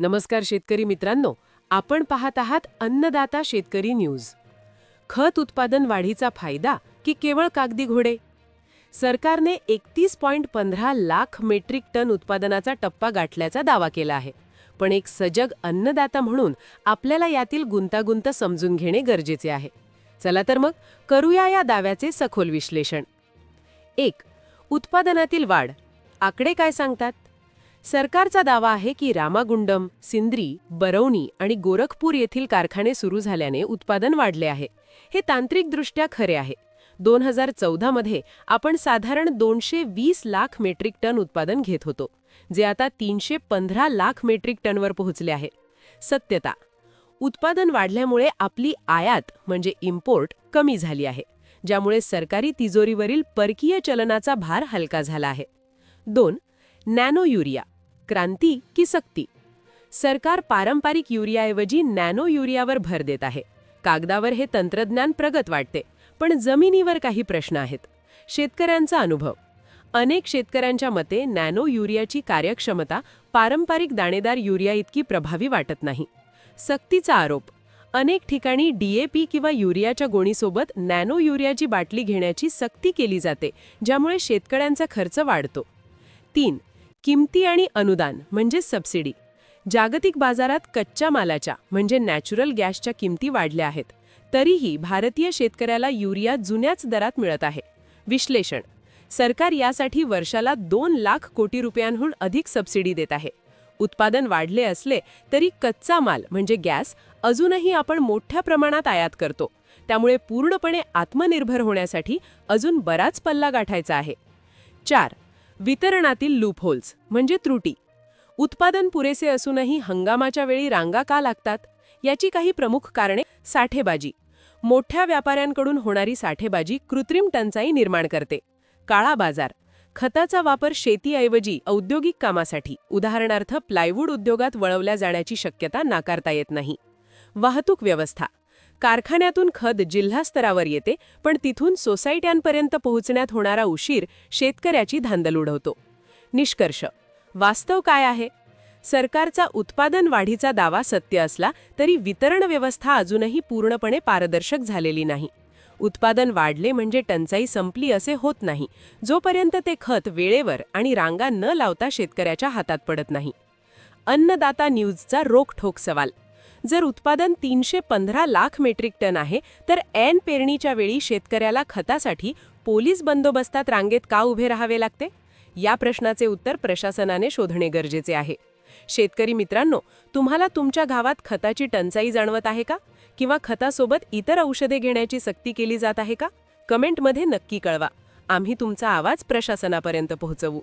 नमस्कार शेतकरी मित्रांनो, आपण पाहत आहात अन्नदाता शेतकरी न्यूज. खत उत्पादन वाढीचा फायदा की केवळ कागदी घोडे? सरकारने 31.15 लाख मेट्रिक टन उत्पादनाचा टप्पा गाठल्याचा दावा केला आहे. पण एक सजग अन्नदाता म्हणून आपल्याला यातील गुंतागुंत समजून घेणे गरजेचे आहे. चला तर मग करूया या दाव्याचे सखोल विश्लेषण. 1. उत्पादनातील वाढ. आकडे काय सांगतात? सरकारचा दावा आहे की रामागुंडम, सिंद्री, बरौनी आणि गोरखपूर येथील कारखाने सुरू झाल्याने उत्पादन वाढले आहे. हे तांत्रिकदृष्ट्या खरे आहे. 2014 मध्ये आपण साधारण 220 लाख मेट्रिक टन उत्पादन घेत होतो, जे आता 315 लाख मेट्रिक टनवर पोहोचले आहे. सत्यता: उत्पादन वाढल्यामुळे आपली आयात म्हणजे इम्पोर्ट कमी झाली आहे, ज्यामुळे सरकारी तिजोरीवरील परकीय चलनाचा भार हलका झाला आहे. 2. Nano urea. क्रांती की सक्ती? सरकार पारंपरिक युरियाऐवजी नॅनो युरियावर भर देत आहे. कागदावर हे तंत्रज्ञान प्रगत वाटते, पण जमिनीवर काही प्रश्न आहेत. शेतकऱ्यांचा अनुभव: अनेक शेतकऱ्यांच्या मते नॅनो युरियाची कार्यक्षमता पारंपरिक दाणेदार युरिया इतकी प्रभावी वाटत नाही. सक्तीचा आरोप: अनेक ठिकाणी DAP किंवा युरियाच्या गोणीसोबत नॅनो युरियाची बाटली घेण्याची सक्ती केली जाते, ज्यामुळे शेतकऱ्यांचा खर्च वाढतो. 3. किमती आणि अनुदान म्हणजे सबसिडी. जागतिक बाजारात कच्च्या मालाच्या म्हणजे नॅचरल गॅसच्या किमती वाढल्या आहेत, तरीही भारतीय शेतकऱ्याला युरिया जुन्याच दरात मिळत आहे. विश्लेषण: सरकार यासाठी वर्षाला 2 लाख कोटी रुपयांहून अधिक सबसिडी देत आहे. उत्पादन वाढले असले तरी कच्चा माल म्हणजे गॅस अजूनही आपण मोठ्या प्रमाणात आयात करतो, त्यामुळे पूर्णपणे आत्मनिर्भर होण्यासाठी अजून बराच पल्ला गाठायचा आहे. 4. वितरणातील लूपहोल्स म्हणजे त्रुटी. उत्पादन पुरेसे असूनही हंगामाच्या वेळी रांगा का लागतात? याची काही प्रमुख कारणे: साठेबाजी. मोठ्या व्यापाऱ्यांकडून होणारी साठेबाजी कृत्रिम टंचाई निर्माण करते. काळा बाजार. खताचा वापर शेतीऐवजी औद्योगिक कामासाठी, उदाहरणार्थ प्लायवूड उद्योगात वळवल्या जाण्याची शक्यता नाकारता येत नाही. वाहतूक व्यवस्था. कारखान्यातून खत जिल्हा स्तरावर येते, पण तिथून सोसायट्यांपर्यंत पोहोचण्यात होणारा उशीर शेतकऱ्याची धांदल उडवतो. निष्कर्ष: वास्तव काय आहे? सरकारचा उत्पादन वाढीचा दावा सत्य असला तरी वितरण व्यवस्था अजूनही पूर्णपणे पारदर्शक झालेली नाही. उत्पादन वाढले म्हणजे टंचाई संपली असे होत नाही, जोपर्यंत ते खत वेळेवर आणि रांगा न लावता शेतकऱ्याच्या हातात पडत नाही. अन्नदाता न्यूजचा रोखठोक सवाल: जर उत्पादन 315 लाख मेट्रिक टन आहे, तर ऐन पेरणीच्या वेळी शेतकऱ्याला खतासाठी पोलीस बंदोबस्तात रांगेत का उभे राहावे लागते? या प्रश्नाचे उत्तर प्रशासनाने शोधणे गरजेचे आहे. शेतकरी मित्रांनो, तुम्हाला तुमच्या गावात खताची टंचाई जाणवत आहे का? किंवा खतासोबत इतर औषधे घेण्याची सक्ती केली जात आहे का? कमेंटमध्ये नक्की कळवा. आम्ही तुमचा आवाज प्रशासनापर्यंत पोहोचवू.